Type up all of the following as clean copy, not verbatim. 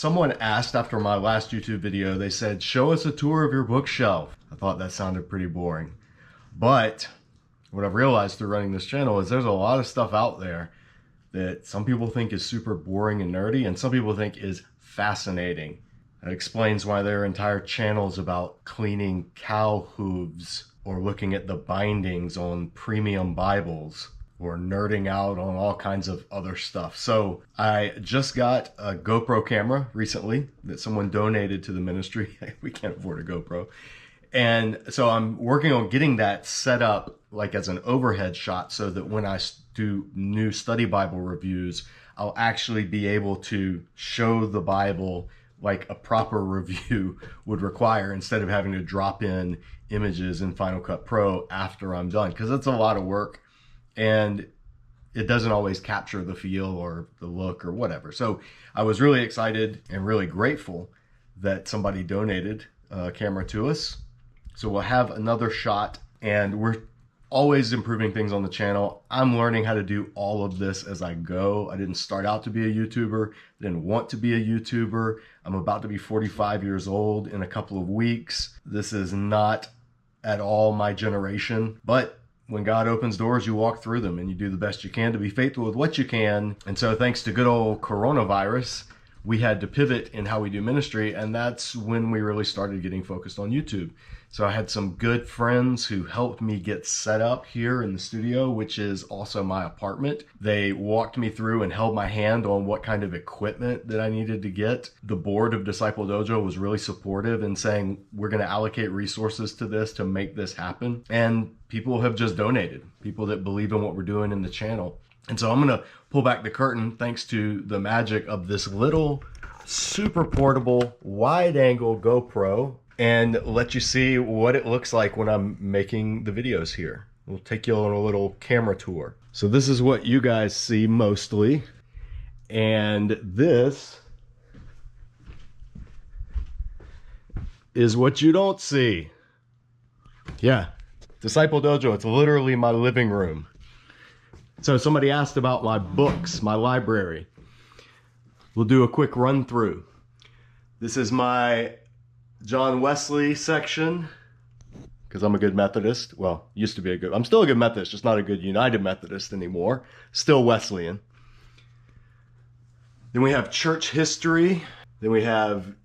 Someone asked after my last YouTube video, they said, show us a tour of your bookshelf. I thought that sounded pretty boring. But what I've realized through running this channel is there's a lot of stuff out there that some people think is super boring and nerdy, and some people think is fascinating. That explains why there are entire channels about cleaning cow hooves, or looking at the bindings on premium Bibles, or nerding out on all kinds of other stuff. So I just got a GoPro camera recently that someone donated to the ministry. We can't afford a GoPro. And so I'm working on getting that set up like as an overhead shot so that when I do new study Bible reviews, I'll actually be able to show the Bible like a proper review would require, instead of having to drop in images in Final Cut Pro after I'm done, because it's a lot of work and it doesn't always capture the feel or the look or whatever. So I was really excited and really grateful that somebody donated a camera to us. So we'll have another shot, and we're always improving things on the channel. I'm learning how to do all of this as I go. I didn't start out to be a YouTuber, didn't want to be a YouTuber. I'm about to be 45 years old in a couple of weeks. This is not at all my generation, but when God opens doors, you walk through them and you do the best you can to be faithful with what you can. And so thanks to good old coronavirus, we had to pivot in how we do ministry, and that's when we really started getting focused on YouTube. So I had some good friends who helped me get set up here in the studio, which is also my apartment. They walked me through and held my hand on what kind of equipment that I needed to get. The board of Disciple Dojo was really supportive in saying, we're going to allocate resources to this to make this happen. And people have just donated, people that believe in what we're doing in the channel. And so I'm going to pull back the curtain thanks to the magic of this little super portable wide angle GoPro and let you see what it looks like when I'm making the videos here. We'll take you on a little camera tour. So this is what you guys see mostly. And this is what you don't see. Yeah, Disciple Dojo, it's literally my living room. So somebody asked about my books, my library. We'll do a quick run through. This is my John Wesley section, because I'm a good Methodist. Well, used to be I'm still a good Methodist, just not a good United Methodist anymore. Still Wesleyan. Then we have church history. Then we have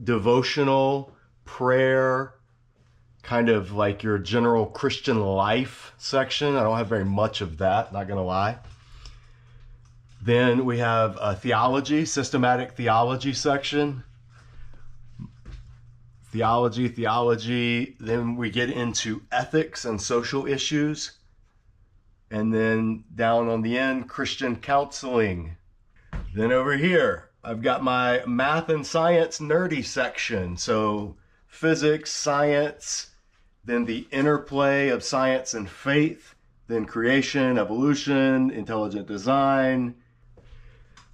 devotional, prayer, kind of like your general Christian life section. I don't have very much of that, not gonna lie. Then we have a theology, systematic theology section. Theology. Then we get into ethics and social issues. And then down on the end, Christian counseling. Then over here, I've got my math and science nerdy section. So physics, science, then the interplay of science and faith, then creation, evolution, intelligent design.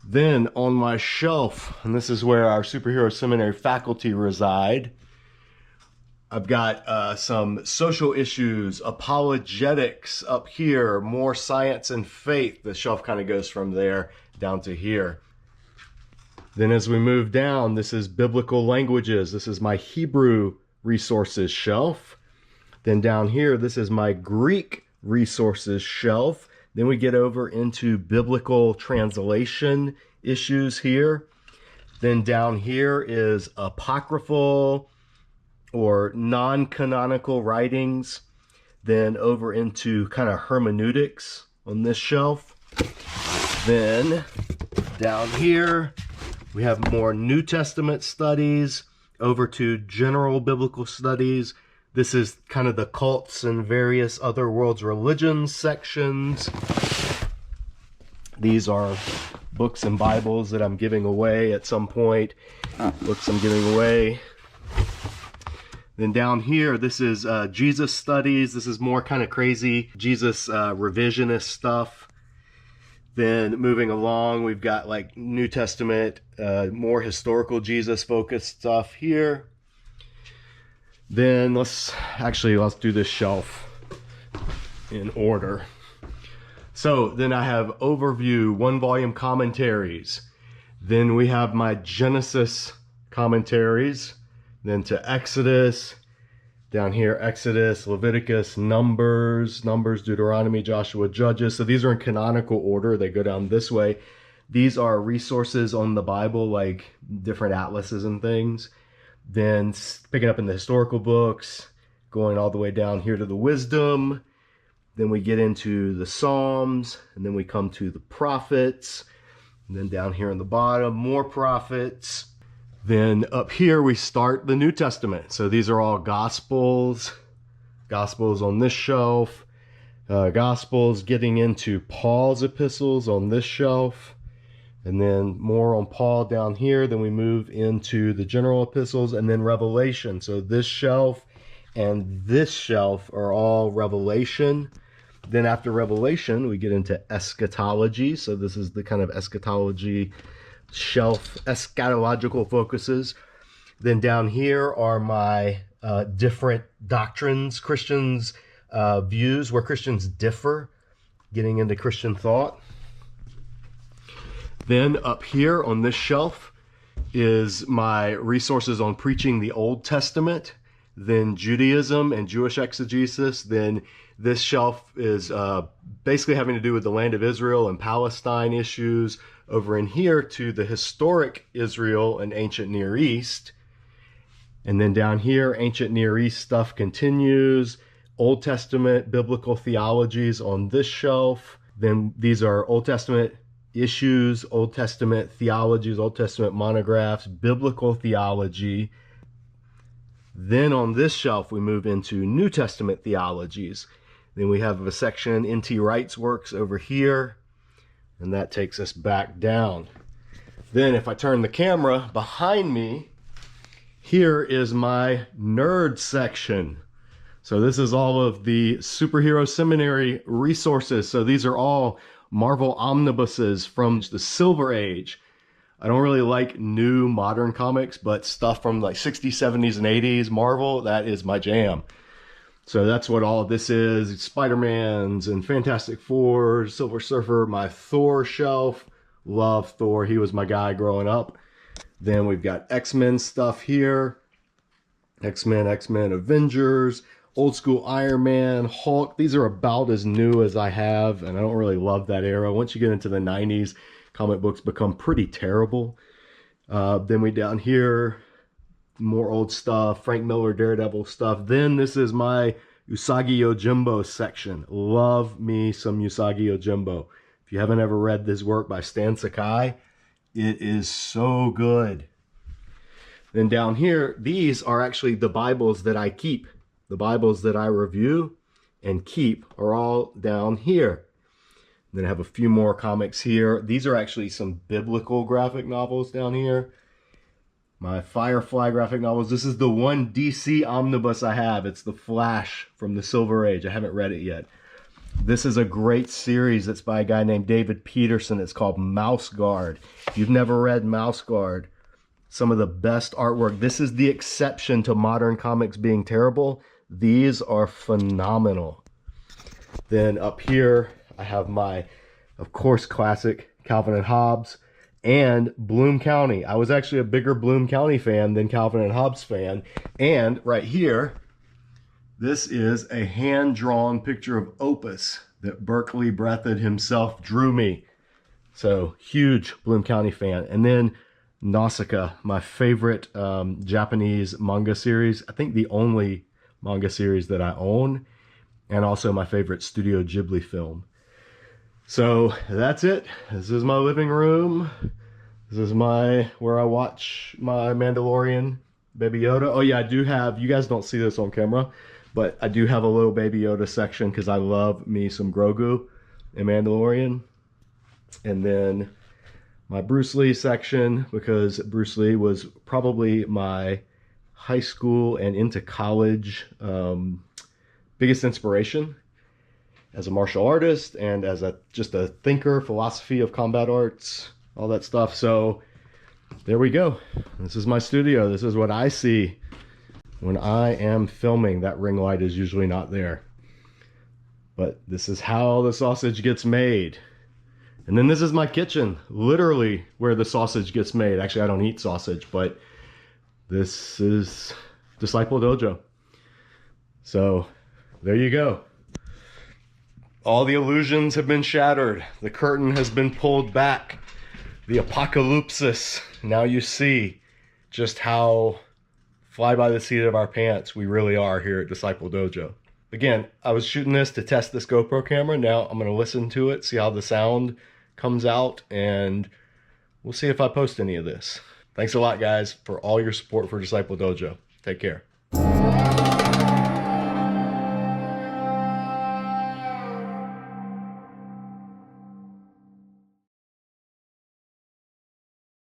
Then on my shelf, and this is where our superhero seminary faculty reside, I've got some social issues, apologetics up here, more science and faith. The shelf kind of goes from there down to here. Then as we move down, this is biblical languages. This is my Hebrew resources shelf. Then down here, this is my Greek resources shelf. Then we get over into biblical translation issues here. Then down here is apocryphal or non-canonical writings. Then over into kind of hermeneutics on this shelf. Then down here, we have more New Testament studies, over to general biblical studies. This is kind of the cults and various other world's religions sections. These are books and Bibles that I'm giving away at some point. Books I'm giving away. Then down here, this is Jesus studies. This is more kind of crazy Jesus revisionist stuff. Then moving along, we've got like New Testament, more historical Jesus focused stuff here. Then let's do this shelf in order. So then I have overview, 1-volume commentaries. Then we have my Genesis commentaries, then to Exodus, down here Exodus, Leviticus, Numbers, Deuteronomy, Joshua, Judges. So these are in canonical order. They go down this way. These are resources on the Bible, like different atlases and things. Then picking up in the historical books, going all the way down here to the wisdom. Then we get into the Psalms, and then we come to the prophets. And then down here on the bottom, more prophets. Then up here, we start the New Testament. So these are all Gospels. Gospels on this shelf. Gospels getting into Paul's epistles on this shelf. And then more on Paul down here. Then we move into the general epistles and then Revelation. So this shelf and this shelf are all Revelation. Then after Revelation, we get into eschatology. So this is the kind of eschatology shelf, eschatological focuses. Then down here are my different doctrines, Christians' views, where Christians differ, getting into Christian thought. Then up here on this shelf is my resources on preaching the Old Testament, then Judaism and Jewish exegesis. Then this shelf is basically having to do with the land of Israel and Palestine issues. Over in here to the historic Israel and ancient Near East. And then down here, ancient Near East stuff continues. Old Testament biblical theologies on this shelf. Then these are Old Testament issues, Old Testament theologies, Old Testament monographs, biblical theology. Then on this shelf, we move into New Testament theologies. Then we have a section, N.T. Wright's works over here, and that takes us back down. Then if I turn the camera behind me, here is my nerd section. So this is all of the superhero seminary resources. So these are all Marvel omnibuses from the Silver Age. I don't really like new modern comics, but stuff from like 60s, 70s, and 80s Marvel, that is my jam. So that's what all of this is. Spider-Man's and Fantastic Four, Silver Surfer, my Thor shelf. Love Thor. He was my guy growing up. Then we've got X-Men stuff here. X-Men, Avengers, old school Iron Man, Hulk. These are about as new as I have, and I don't really love that era. Once you get into the 90s, comic books become pretty terrible. Then we down here, more old stuff, Frank Miller, Daredevil stuff. Then this is my Usagi Yojimbo section. Love me some Usagi Yojimbo. If you haven't ever read this work by Stan Sakai, it is so good. Then down here, these are actually the Bibles that I keep. The Bibles that I review and keep are all down here. Then I have a few more comics here. These are actually some biblical graphic novels down here. My Firefly graphic novels. This is the one DC omnibus I have. It's The Flash from the Silver Age. I haven't read it yet. This is a great series that's by a guy named David Peterson. It's called Mouse Guard. If you've never read Mouse Guard, some of the best artwork. This is the exception to modern comics being terrible. These are phenomenal. Then up here, I have my, of course, classic Calvin and Hobbes and Bloom County. I was actually a bigger Bloom County fan than Calvin and Hobbes fan. And right here, this is a hand-drawn picture of Opus that Berkeley Breathed himself drew me. So, huge Bloom County fan. And then Nausicaa, my favorite Japanese manga series. I think the only manga series that I own. And also my favorite Studio Ghibli film. So that's it. This is my living room. This is where I watch my Mandalorian Baby Yoda. Oh yeah, I do have, you guys don't see this on camera, but I do have a little Baby Yoda section because I love me some Grogu and Mandalorian. And then my Bruce Lee section, because Bruce Lee was probably my high school and into college biggest inspiration as a martial artist and as just a thinker, philosophy of combat arts, all that stuff. So there we go. This is my studio. This is what I see when I am filming. That ring light is usually not there. But this is how the sausage gets made. And then this is my kitchen, literally where the sausage gets made. Actually, I don't eat sausage, but this is Disciple Dojo. So there you go. All the illusions have been shattered. The curtain has been pulled back. The apocalypsis. Now you see just how fly by the seat of our pants we really are here at Disciple Dojo. Again, I was shooting this to test this GoPro camera. Now I'm going to listen to it, see how the sound comes out, and we'll see if I post any of this. Thanks a lot, guys, for all your support for Disciple Dojo. Take care.